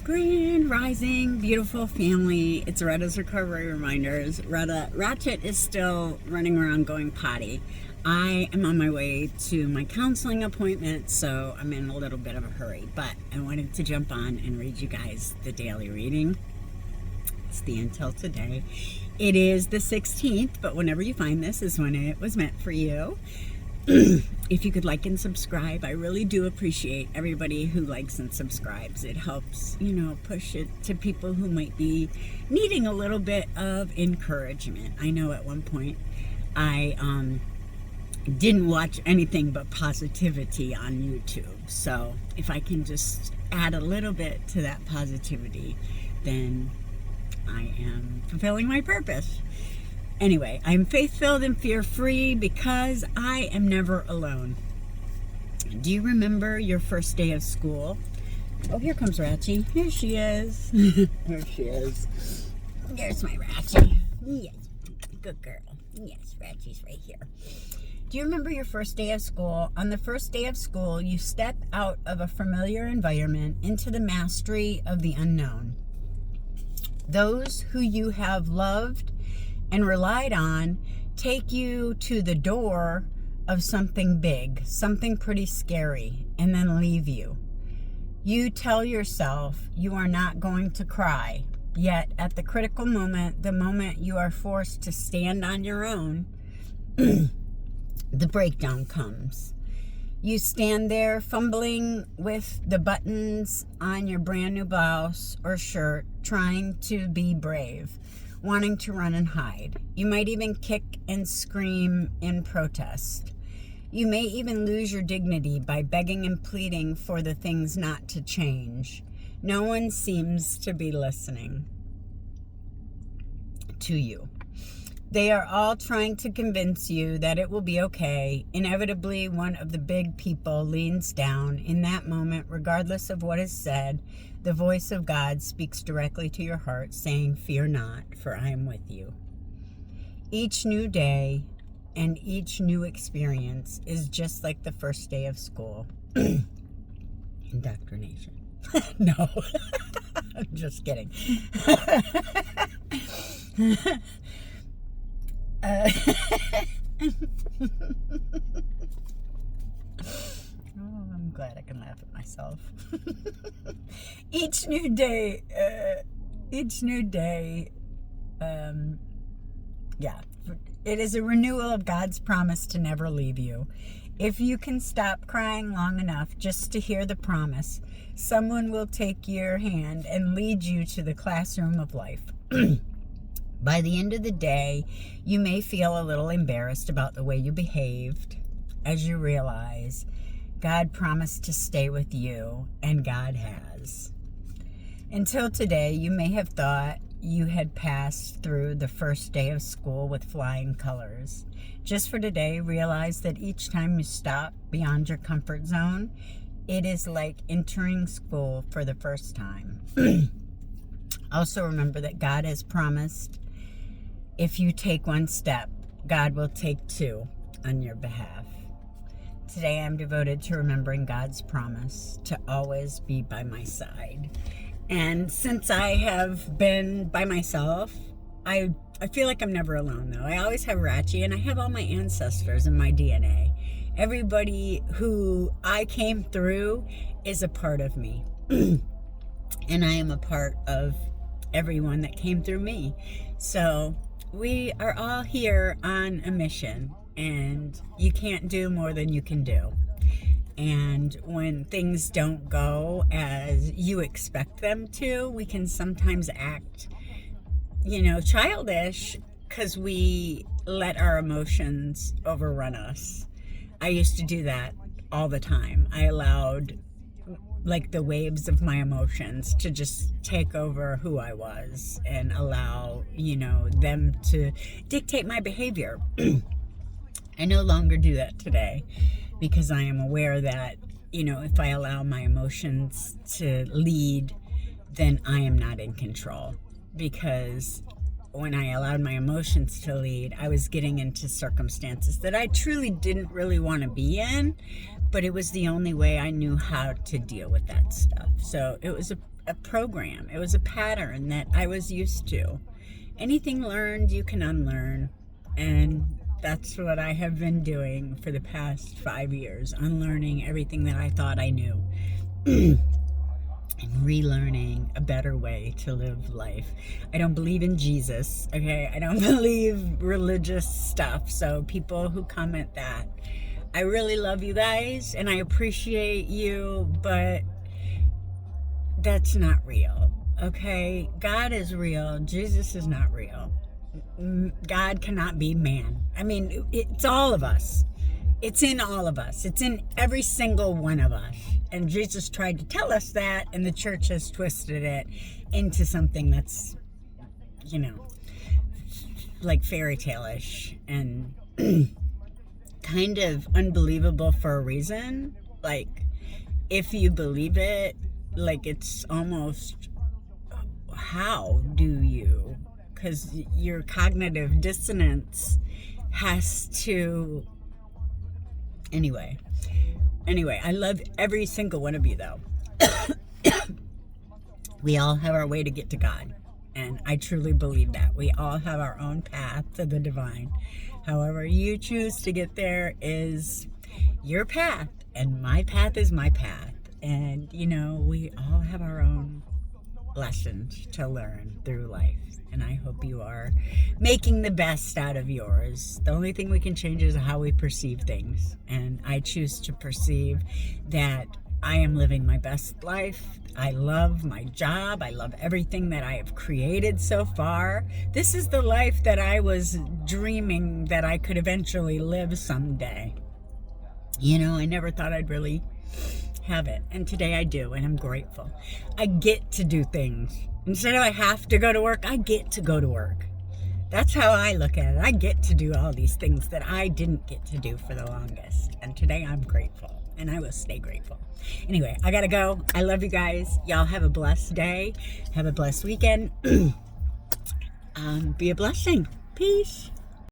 Grand Rising, beautiful family. It's Retta's Recovery Reminders. Ratchet is still running around going potty. I am on my way to my counseling appointment, so I'm in a little bit of a hurry. But I wanted to jump on and read you guys the daily reading. It's the Until Today. It is the 16th, but whenever you find this is when it was meant for you. If you could like and subscribe, I really do appreciate everybody who likes and subscribes. It helps, push it to people who might be needing a little bit of encouragement. I know at one point I didn't watch anything but positivity on YouTube. So if I can just add a little bit to that positivity, then I am fulfilling my purpose. Anyway, I'm faith-filled and fear-free because I am never alone. Do you remember your first day of school? Oh, here comes Ratchie. Here she is. Here she is. There's my Ratchie. Yes, good girl. Yes, Ratchie's right here. Do you remember your first day of school? On the first day of school, you step out of a familiar environment into the mastery of the unknown. Those who you have loved and relied on take you to the door of something big, something pretty scary, and then leave you. You tell yourself you are not going to cry, yet at the critical moment, the moment you are forced to stand on your own, the breakdown comes. You stand there fumbling with the buttons on your brand new blouse or shirt, trying to be brave, wanting to run and hide. You might even kick and scream in protest. You may even lose your dignity by begging and pleading for the things not to change. No one seems to be listening to you. They are all trying to convince you that it will be okay. Inevitably, one of the big people leans down. In that moment, regardless of what is said, the voice of God speaks directly to your heart, saying, "Fear not, for I am with you." Each new day and each new experience is just like the first day of school. Indoctrination. No, I'm just kidding. Oh, I'm glad I can laugh at myself. Each new day, it is a renewal of God's promise to never leave you. If you can stop crying long enough just to hear the promise, someone will take your hand and lead you to the classroom of life. By the end of the day, you may feel a little embarrassed about the way you behaved as you realize God promised to stay with you, and God has. Until today, you may have thought you had passed through the first day of school with flying colors. Just for today, realize that each time you stop beyond your comfort zone, it is like entering school for the first time. Also remember that God has promised if you take one step, God will take two on your behalf. Today I'm devoted to remembering God's promise to always be by my side. And since I have been by myself, I feel like I'm never alone, though. I always have Ratchie, and I have all my ancestors in my DNA. Everybody who I came through is a part of me. And I am a part of everyone that came through me. So we are all here on a mission, and you can't do more than you can do. And when things don't go as you expect them to, we can sometimes act, childish because we let our emotions overrun us. I used to do that all the time. I allowed the waves of my emotions to just take over who I was and allow, them to dictate my behavior. I no longer do that today because I am aware that, if I allow my emotions to lead, then I am not in control. Because when I allowed my emotions to lead, I was getting into circumstances that I truly didn't really want to be in, but it was the only way I knew how to deal with that stuff. So it was a program. It was a pattern that I was used to. Anything learned, you can unlearn. And that's what I have been doing for the past 5 years, unlearning everything that I thought I knew. And relearning a better way to live life. I don't believe in Jesus, okay? I don't believe religious stuff. So people who comment that, I really love you guys and I appreciate you, but that's not real, okay? God is real. Jesus is not real. God cannot be man. I mean, it's all of us. It's in all of us. It's in every single one of us. And Jesus tried to tell us that, and the church has twisted it into something that's, you know, like fairy tale-ish and kind of unbelievable for a reason. Like, if you believe it, like, it's almost, how do you? Because your cognitive dissonance has to... Anyway, I love every single one of you, though. We all have our way to get to God, and I truly believe that. We all have our own path to the divine. However you choose to get there is your path, and my path is my path. And, you know, we all have our own lessons to learn through life. And I hope you are making the best out of yours. The only thing we can change is how we perceive things. And I choose to perceive that I am living my best life. I love my job. I love everything that I have created so far. This is the life that I was dreaming that I could eventually live someday. You know, I never thought I'd really have it. And today I do, and I'm grateful. I get to do things. Instead of I have to go to work, I get to go to work. That's how I look at it. I get to do all these things that I didn't get to do for the longest. And today I'm grateful, and I will stay grateful. Anyway, I gotta go. I love you guys. Y'all have a blessed day. Have a blessed weekend. Be a blessing. Peace.